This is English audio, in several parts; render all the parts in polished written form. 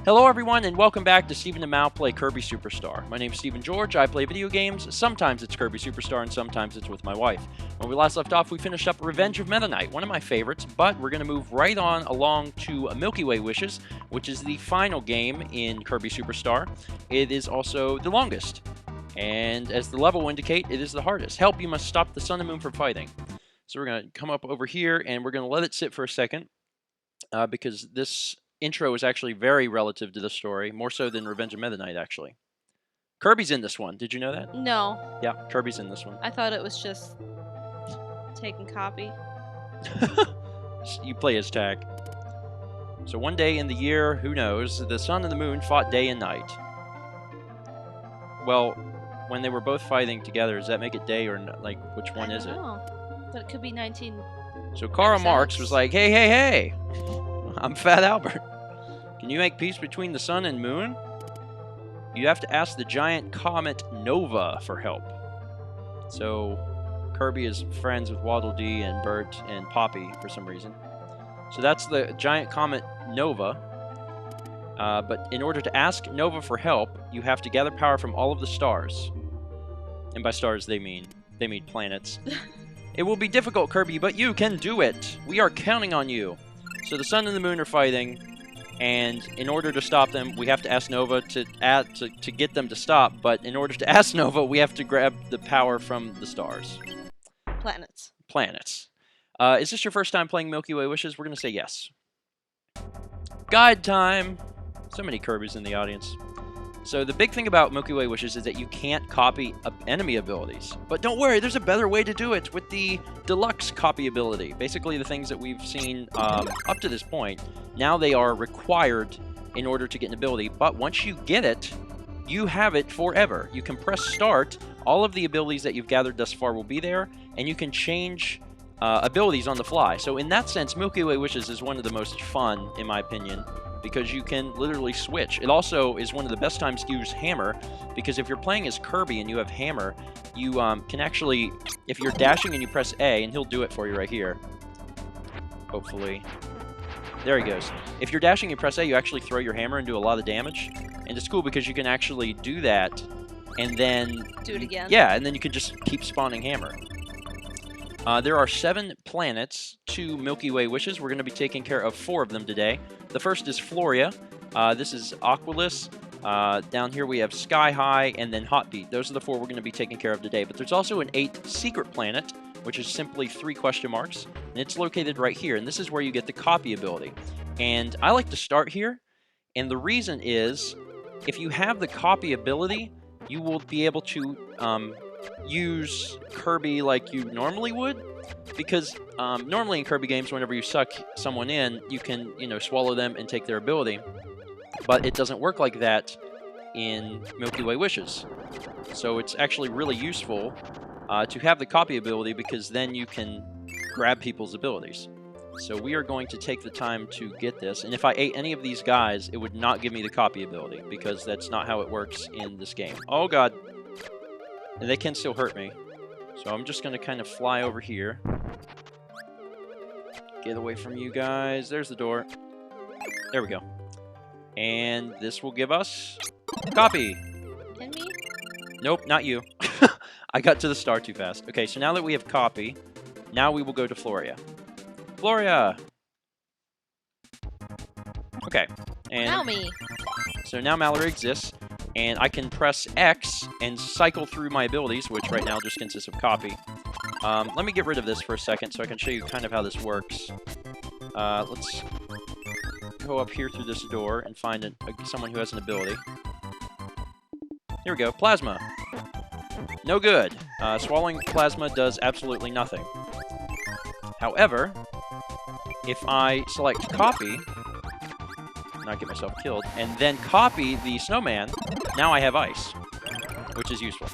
Hello everyone and welcome back to Stephen and Mal Play Kirby Superstar. My name is Stephen George, I play video games. Sometimes it's Kirby Superstar and sometimes it's with my wife. When we last left off, we finished up Revenge of Meta Knight, one of my favorites, but we're going to move right on along to Milky Way Wishes, which is the final game in Kirby Superstar. It is also the longest, and as the level will indicate, it is the hardest. Help, you must stop the sun and moon from fighting. So we're going to come up over here and we're going to let it sit for a second, because this intro is actually very relative to the story, more so than Revenge of Meta Knight, actually. Kirby's in this one. Did you know that? No. Yeah, Kirby's in this one. I thought it was just taking copy. You play as tag. So one day in the year, who knows, the sun and the moon fought day and night. Well, when they were both fighting together, does that make it day or like which one is it? But it could be 19. So Karl Marx was like, hey, hey, hey, I'm Fat Albert. Can you make peace between the sun and moon? You have to ask the giant comet Nova for help. So Kirby is friends with Waddle Dee and Bert and Poppy for some reason. So that's the giant comet Nova. But in order to ask Nova for help, you have to gather power from all of the stars. And by stars, they mean planets. It will be difficult, Kirby, but you can do it. We are counting on you. So the sun and the moon are fighting, and in order to stop them, we have to ask Nova to get them to stop. But in order to ask Nova, we have to grab the power from the stars. Planets. Planets. Is this your first time playing Milky Way Wishes? We're going to say yes. Guide time. So many Kirbys in the audience. So the big thing about Milky Way Wishes is that you can't copy enemy abilities. But don't worry, there's a better way to do it with the deluxe copy ability. Basically the things that we've seen up to this point, now they are required in order to get an ability. But once you get it, you have it forever. You can press start, all of the abilities that you've gathered thus far will be there, and you can change abilities on the fly. So in that sense, Milky Way Wishes is one of the most fun, in my opinion, because you can literally switch. It also is one of the best times to use Hammer, because if you're playing as Kirby and you have Hammer, you can actually, if you're dashing and you press A, and he'll do it for you right here, hopefully. There he goes. If you're dashing and you press A, you actually throw your hammer and do a lot of damage, and it's cool because you can actually do that, and then... Do it again. Yeah, and then you can just keep spawning Hammer. There are 7 planets to Milky Way Wishes. We're going to be taking care of 4 of them today. The first is Floria. This is Aquilus. Down here we have Sky High and then Hot Beat. Those are the 4 we're going to be taking care of today. But there's also an 8th secret planet, which is simply 3 question marks. And it's located right here. And this is where you get the copy ability. And I like to start here. And the reason is, if you have the copy ability, you will be able to... use Kirby like you normally would, because normally in Kirby games, whenever you suck someone in, you can, swallow them and take their ability, but it doesn't work like that in Milky Way Wishes. So it's actually really useful to have the copy ability, because then you can grab people's abilities. So we are going to take the time to get this, and if I ate any of these guys, it would not give me the copy ability, because that's not how it works in this game. Oh god. And they can still hurt me. So I'm just going to kind of fly over here. Get away from you guys. There's the door. There we go. And this will give us... copy! And me? Nope, not you. I got to the star too fast. Okay, so now that we have copy, now we will go to Floria. Floria! Okay. And Now me! So now Mallory exists. And I can press X and cycle through my abilities, which right now just consists of copy. Let me get rid of this for a second so I can show you kind of how this works. Let's go up here through this door and find someone who has an ability. Here we go. Plasma. No good. Swallowing plasma does absolutely nothing. However, if I select copy... not get myself killed, and then copy the snowman, now I have ice, which is useful.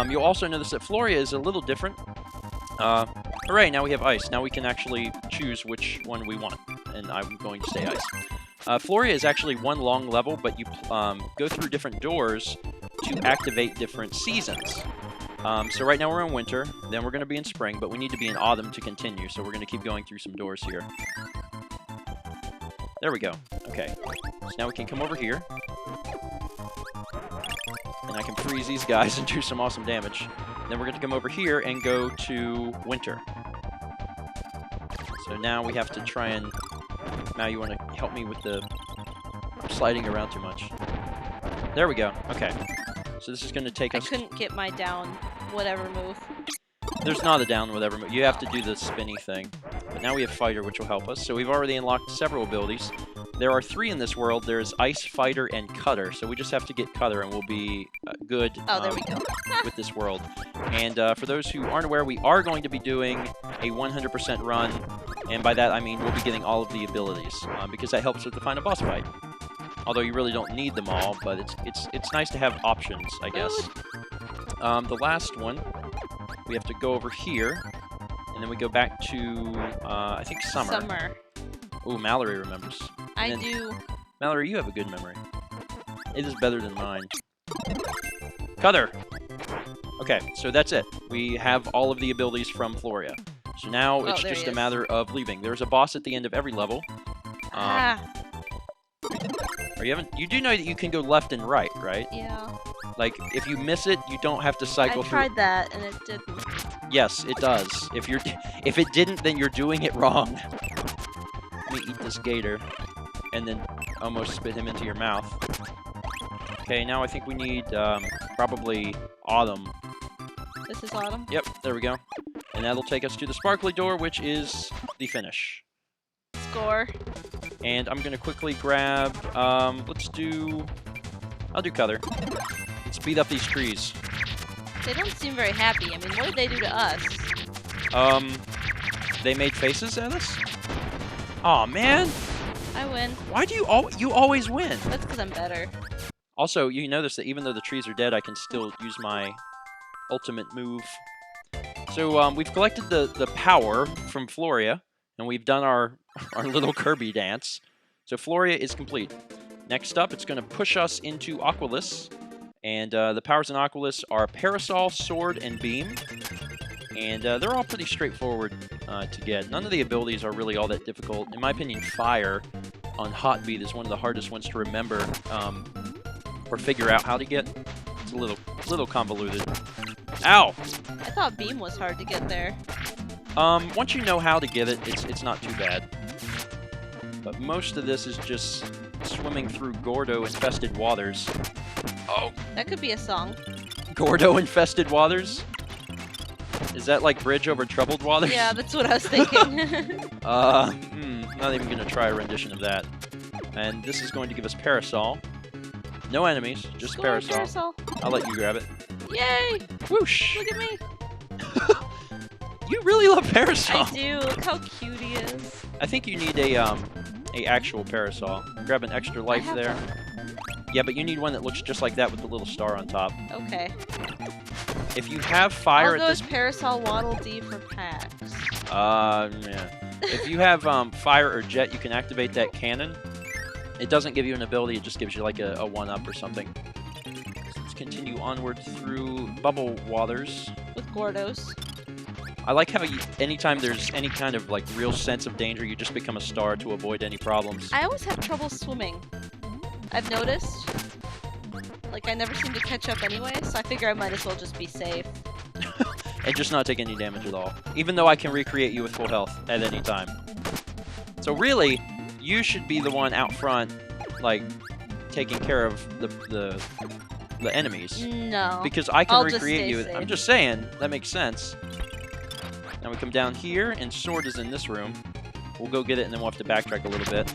You'll also notice that Floria is a little different. Hooray, now we have ice. Now we can actually choose which one we want, and I'm going to say ice. Floria is actually one long level, but you go through different doors to activate different seasons. So right now we're in winter, then we're going to be in spring, but we need to be in autumn to continue, so we're going to keep going through some doors here. There we go. Okay. So now we can come over here. And I can freeze these guys and do some awesome damage. Then we're going to come over here and go to winter. So now we have to try and... Now you want to help me with the... I'm sliding around too much. There we go. Okay. So this is going to take us... I couldn't get my down whatever move. There's not a down whatever move. You have to do the spinny thing. But now we have Fighter, which will help us. So we've already unlocked several abilities. There are 3 in this world. There's Ice, Fighter, and Cutter. So we just have to get Cutter, and we'll be good Oh, there we go. with this world. And for those who aren't aware, we are going to be doing a 100% run. And by that, I mean we'll be getting all of the abilities. Because that helps with the final boss fight. Although you really don't need them all, but it's nice to have options, I guess. The last one, we have to go over here. And then we go back to, I think, summer. Ooh, Mallory remembers. I do. Mallory, you have a good memory. It is better than mine. Cutter! Okay, so that's it. We have all of the abilities from Floria. So now it's just a matter of leaving. There's a boss at the end of every level. You do know that you can go left and right, right? Yeah. Like, if you miss it, you don't have to cycle through. I tried that, and it didn't. Yes, it does. If it didn't, then you're doing it wrong. Let me eat this gator, and then almost spit him into your mouth. Okay, now I think we need, probably Autumn. This is Autumn? Yep, there we go. And that'll take us to the sparkly door, which is the finish. Score. And I'm gonna quickly grab, I'll do Cutter. Let's speed up these trees. They don't seem very happy. I mean, what did they do to us? They made faces at us? Aw, man! I win. Why do you always win? That's because I'm better. Also, you notice that even though the trees are dead, I can still use my ultimate move. So, we've collected the power from Floria, and we've done our little Kirby dance. So Floria is complete. Next up, it's going to push us into Aquilus. And the powers in Aquilus are Parasol, Sword, and Beam. And they're all pretty straightforward to get. None of the abilities are really all that difficult. In my opinion, Fire on Hot Beat is one of the hardest ones to remember or figure out how to get. It's a little convoluted. Ow! I thought Beam was hard to get there. Once you know how to get it, it's not too bad. But most of this is just swimming through Gordo-infested waters. Oh. That could be a song. Gordo-infested waters? Is that like Bridge Over Troubled Waters? Yeah, that's what I was thinking. Not even gonna try a rendition of that. And this is going to give us Parasol. No enemies, just Parasol. I'll let you grab it. Yay! Whoosh! Look at me! You really love Parasol! I do, look how cute he is. I think you need a actual Parasol. Grab an extra life there. Yeah, but you need one that looks just like that with the little star on top. Okay. If you have fire I'll go as Parasol Waddle Dee for packs. Yeah. If you have fire or jet, you can activate that cannon. It doesn't give you an ability, it just gives you like a 1-up or something. So let's continue onward through Bubble Waters. With Gordos. I like how anytime there's any kind of like real sense of danger, you just become a star to avoid any problems. I always have trouble swimming. I've noticed. Like, I never seem to catch up anyway, so I figure I might as well just be safe. And just not take any damage at all. Even though I can recreate you with full health at any time. So really, you should be the one out front, like, taking care of the enemies. No. Because I can I'll recreate you. safe. I'm just saying, that makes sense. Now we come down here, and Sword is in this room. We'll go get it, and then we'll have to backtrack a little bit.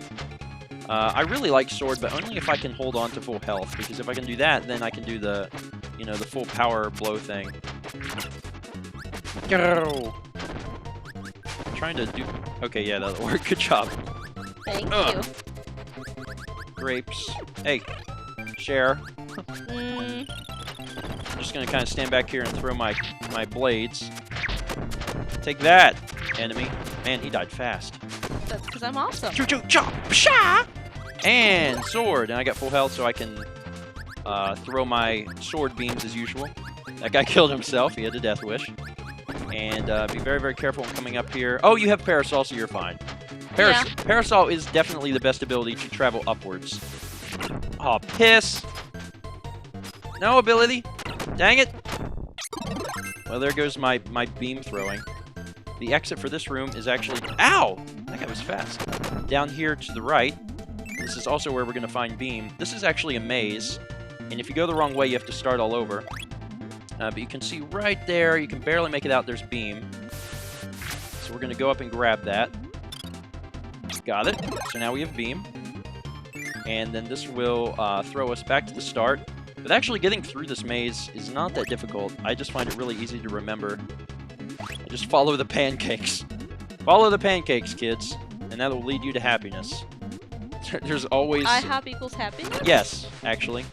I really like Sword, but only if I can hold on to full health, because if I can do that, then I can do the, the full power blow thing. Go! I'm trying to do... Okay, yeah, that'll work. Good job. Thank you. Grapes. Hey, share. I'm just gonna kind of stand back here and throw my blades. Take that, enemy. Man, he died fast. That's because I'm awesome. Choo-choo, chop, psha! And sword, and I got full health, so I can throw my sword beams as usual. That guy killed himself. He had a death wish. And be very, very careful when coming up here. Oh, you have Parasol, so you're fine. Parasol is definitely the best ability to travel upwards. Oh, piss. No ability. Dang it. Well, there goes my beam throwing. The exit for this room is actually... Ow! That guy was fast. Down here to the right. This is also where we're going to find beam. This is actually a maze. And if you go the wrong way, you have to start all over. But you can see right there, you can barely make it out, there's beam. So we're going to go up and grab that. Got it. So now we have beam. And then this will throw us back to the start. But actually getting through this maze is not that difficult. I just find it really easy to remember. Just follow the pancakes. Follow the pancakes, kids. And that will lead you to happiness. There's always... IHOP equals happiness? Yes, actually.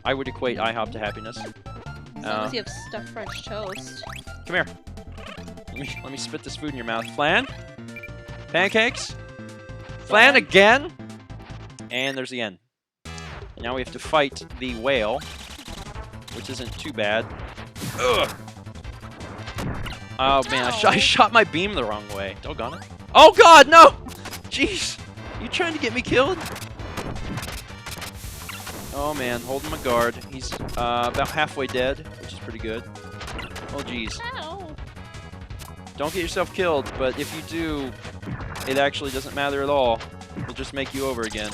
I would equate IHOP to happiness. As long as you have stuffed French toast. Come here. Let me spit this food in your mouth. Flan? Pancakes? Flan again? And there's the end. And now we have to fight the whale, which isn't too bad. Ugh! Oh man, I shot my beam the wrong way. Doggone it. Oh god, no! Jeez! You trying to get me killed? Oh man, holding my guard. He's about halfway dead, which is pretty good. Oh jeez. Don't get yourself killed, but if you do, it actually doesn't matter at all. It'll just make you over again.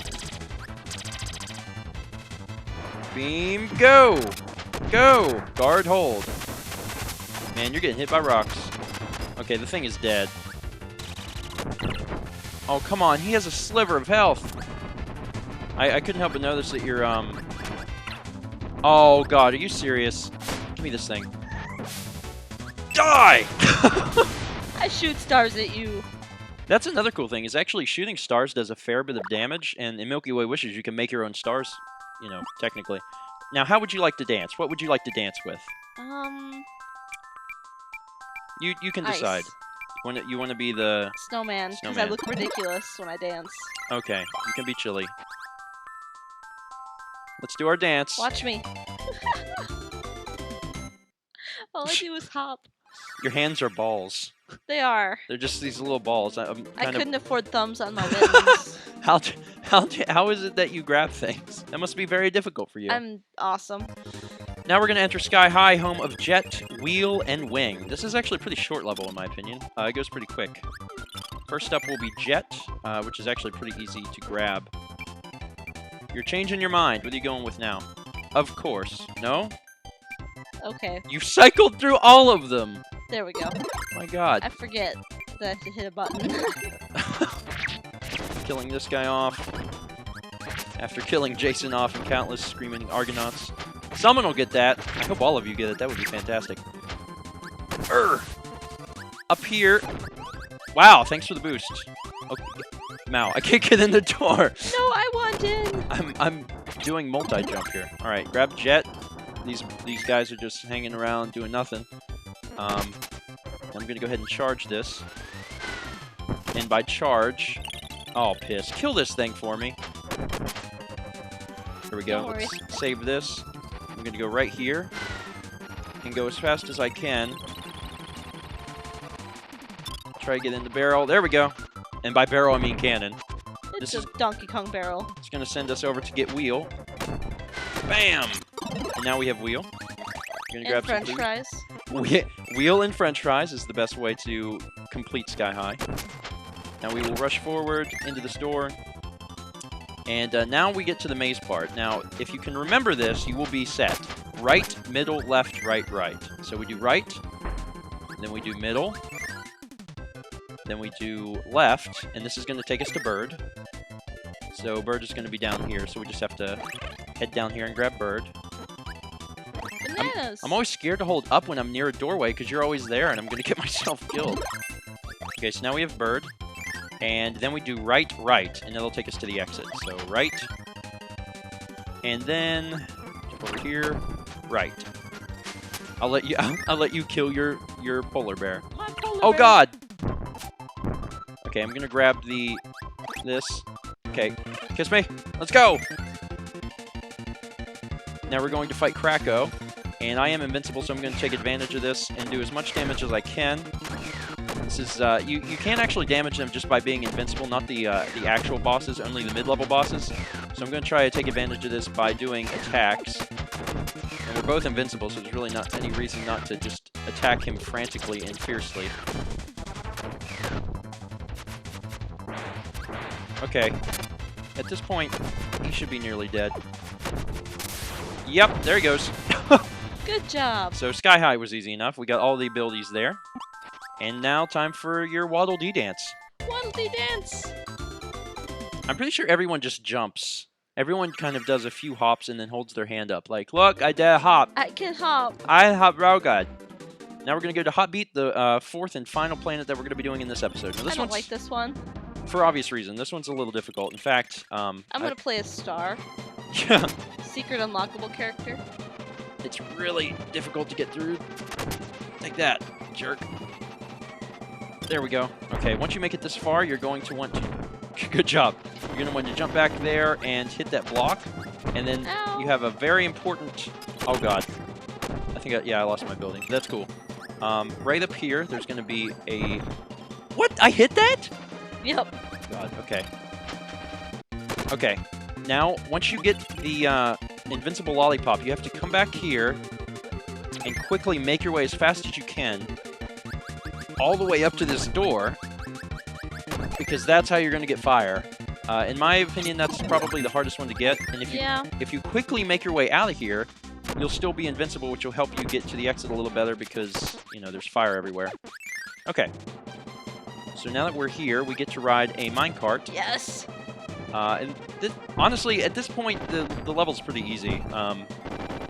Beam, go! Go! Guard, hold. Man, you're getting hit by rocks. Okay, the thing is dead. Oh, come on. He has a sliver of health. I couldn't help but notice that you're, Oh, God. Are you serious? Give me this thing. Die! I shoot stars at you. That's another cool thing, is actually shooting stars does a fair bit of damage, and in Milky Way Wishes, you can make your own stars, you know, technically. Now, how would you like to dance? What would you like to dance with? You can decide. You want to be the... Snowman, because I look ridiculous when I dance. Okay, you can be chilly. Let's do our dance. Watch me. All I do is hop. Your hands are balls. They are. They're just these little balls. I couldn't afford thumbs on my limbs. How is it that you grab things? That must be very difficult for you. I'm awesome. Now we're going to enter Sky High, home of Jet, Wheel, and Wing. This is actually a pretty short level, in my opinion. It goes pretty quick. First up will be Jet, which is actually pretty easy to grab. You're changing your mind. What are you going with now? Of course. No? Okay. You cycled through all of them! There we go. Oh my god. I forget that I have to hit a button. Killing this guy off. After killing Jason off and countless screaming Argonauts. Someone will get that. I hope all of you get it. That would be fantastic. Up here. Wow, thanks for the boost. Okay. Mao, I can't get in the door. No, I want in. I'm doing multi-jump here. Alright, grab Jet. These guys are just hanging around doing nothing. I'm gonna go ahead and charge this. And by charge... Oh, piss. Kill this thing for me. Here we go. Let's save this. I'm gonna go right here. And go as fast as I can. Try to get in the barrel. There we go. And by barrel, I mean cannon. It's a Donkey Kong barrel. It's gonna send us over to get Wheel. Bam! And now we have Wheel. Gonna grab French fries. Wheel and French fries is the best way to complete Sky High. Now we will rush forward into the store. And now we get to the maze part. Now, if you can remember this, you will be set. Right, middle, left, right, right. So we do right, then we do middle, then we do left, and this is going to take us to Bird. So Bird is going to be down here, so we just have to head down here and grab Bird. Bananas! I'm always scared to hold up when I'm near a doorway because you're always there and I'm going to get myself killed. Okay, so now we have Bird. And then we do right, right, and it'll take us to the exit. So right, and then jump over here, right. I'll let you kill your polar bear. My polar oh bear. God! Okay, I'm gonna grab this. Okay, kiss me. Let's go. Now we're going to fight Krakow, and I am invincible, so I'm going to take advantage of this and do as much damage as I can. This is you can't actually damage them just by being invincible, not the actual bosses, only the mid-level bosses. So I'm going to try to take advantage of this by doing attacks. And we're both invincible, so there's really not any reason not to just attack him frantically and fiercely. Okay. At this point, he should be nearly dead. Yep, there he goes. Good job. So Sky High was easy enough. We got all the abilities there. And now time for your Waddle Dee dance. Waddle Dee dance. I'm pretty sure everyone just jumps. Everyone kind of does a few hops and then holds their hand up. Like, look, I did a hop. I can hop. I hop real good. Now we're going to go to Hot Beat, the fourth and final planet that we're going to be doing in this episode. Now, this I don't one's, like this one. for obvious reason, this one's a little difficult. In fact, I'm going to play a star. Yeah. Secret unlockable character. It's really difficult to get through. Take that, jerk. There we go. Okay, once you make it this far, you're going to want to... Good job. You're going to want to jump back there and hit that block. And then Ow. you have a very important... Oh, God. I think, yeah, I lost my building. That's cool. Right up here, there's going to be a... What? I hit that? Yep. God, okay. Okay. Now, once you get the invincible lollipop, you have to come back here and quickly make your way as fast as you can all the way up to this door, because that's how you're going to get fire. In my opinion, that's probably the hardest one to get. And if you quickly make your way out of here, you'll still be invincible, which will help you get to the exit a little better because, you know, there's fire everywhere. Okay. So now that we're here, we get to ride a minecart. Yes. And honestly, at this point, the level's pretty easy.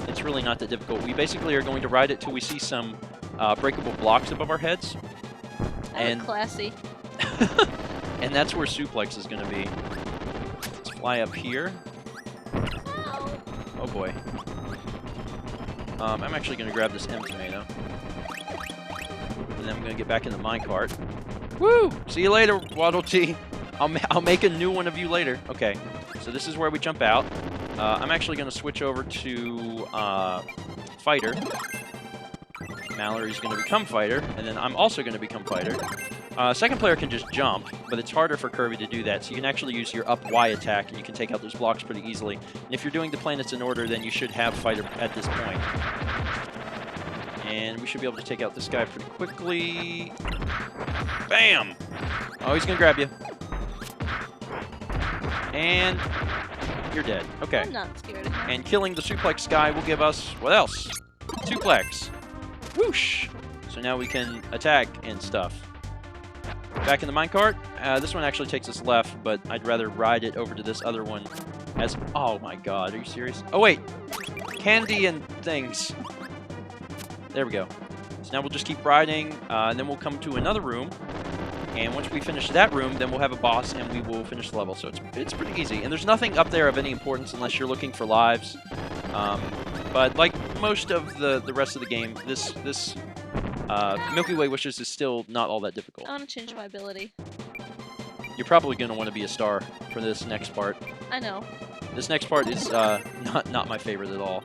It's really not that difficult. We basically are going to ride it till we see some breakable blocks above our heads. And classy. And that's where Suplex is going to be. Let's fly up here. Ow. Oh boy. I'm actually going to grab this M tomato. And then I'm going to get back in the minecart. Woo! See you later, Waddle Tee. I'll make a new one of you later. Okay, so this is where we jump out. I'm actually going to switch over to Fighter. Mallory's going to become Fighter, and then I'm also going to become Fighter. Second player can just jump, but it's harder for Kirby to do that, so you can actually use your up Y attack, and you can take out those blocks pretty easily. And if you're doing the planets in order, then you should have Fighter at this point. And we should be able to take out this guy pretty quickly. Bam! Oh, he's going to grab you. And you're dead. Okay. I'm not scared of him. And killing the suplex guy will give us, what else? Suplex. Whoosh! So now we can attack and stuff. Back in the minecart. This one actually takes us left, but I'd rather ride it over to this other one as... Oh my god, are you serious? Oh wait! Candy and things. There we go. So now we'll just keep riding, and then we'll come to another room. And once we finish that room, then we'll have a boss, and we will finish the level. So it's pretty easy. And there's nothing up there of any importance unless you're looking for lives. But like most of the rest of the game, this Milky Way Wishes is still not all that difficult. I want to change my ability. You're probably going to want to be a star for this next part. I know. This next part is not my favorite at all.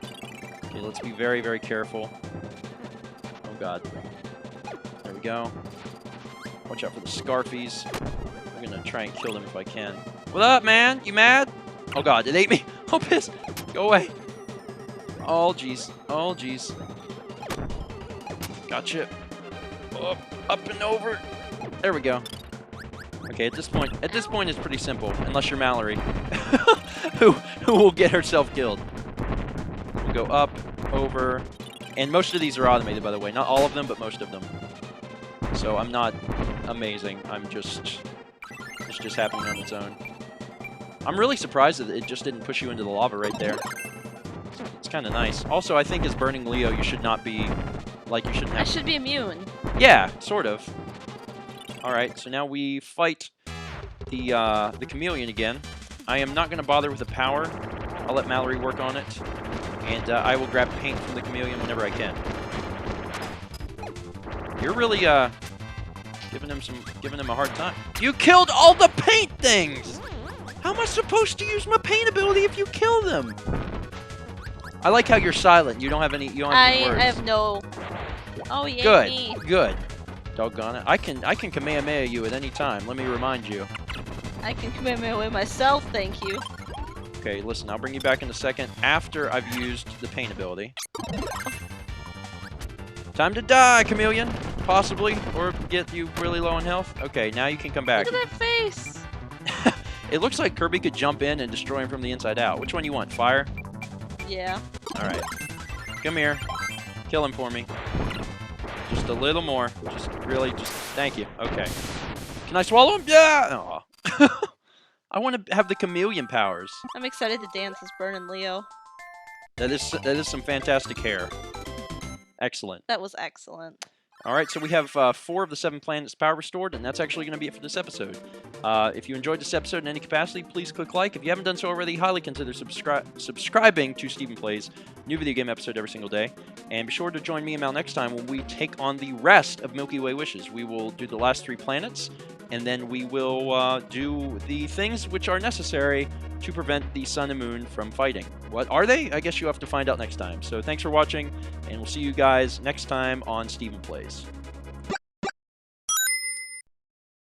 Okay, let's be very, very careful. Oh god. There we go. Watch out for the Scarfies. I'm gonna try and kill them if I can. What up, man? You mad? Oh god, it ate me. Oh piss. Go away. Oh jeez. Oh jeez. Gotcha. Up and over. There we go. Okay, at this point it's pretty simple, unless you're Mallory, who will get herself killed. We'll go up, over, and most of these are automated, by the way. Not all of them, but most of them. So I'm not amazing. It's just happening on its own. I'm really surprised that it just didn't push you into the lava right there. It's kind of nice. Also, I think as Burning Leo, you should not be, like, you shouldn't have... I should be immune. Yeah, sort of. Alright, so now we fight the chameleon again. I am not going to bother with the power. I'll let Mallory work on it. And I will grab paint from the chameleon whenever I can. You're really giving him a hard time. You killed all the paint things! How am I supposed to use my paint ability if you kill them? I like how you're silent. You don't have any words. I have no... Oh, yeah, Good. me. Good. Doggone it. I can Kamehameha you at any time. Let me remind you. I can Kamehameha myself, thank you. Okay, listen, I'll bring you back in a second after I've used the pain ability. Time to die, Chameleon! Possibly, or get you really low on health. Okay, now you can come back. Look at that face! It looks like Kirby could jump in and destroy him from the inside out. Which one you want? Fire? Yeah. Alright. Come here. Kill him for me. Just a little more. Just really, just... Thank you. Okay. Can I swallow him? Yeah! Aw. I want to have the chameleon powers. I'm excited to dance as Burnin' Leo. That is some fantastic hair. Excellent. That was excellent. All right, so we have 4 of the 7 planets power restored, and that's actually going to be it for this episode. If you enjoyed this episode in any capacity, please click like. If you haven't done so already, highly consider subscribing to Stephen Plays, new video game episode every single day. And be sure to join me and Mal next time when we take on the rest of Milky Way Wishes. We will do the last 3 planets, and then we will do the things which are necessary to prevent the Sun and Moon from fighting. What are they? I guess you have to find out next time. So thanks for watching, and we'll see you guys next time on Stephen Plays.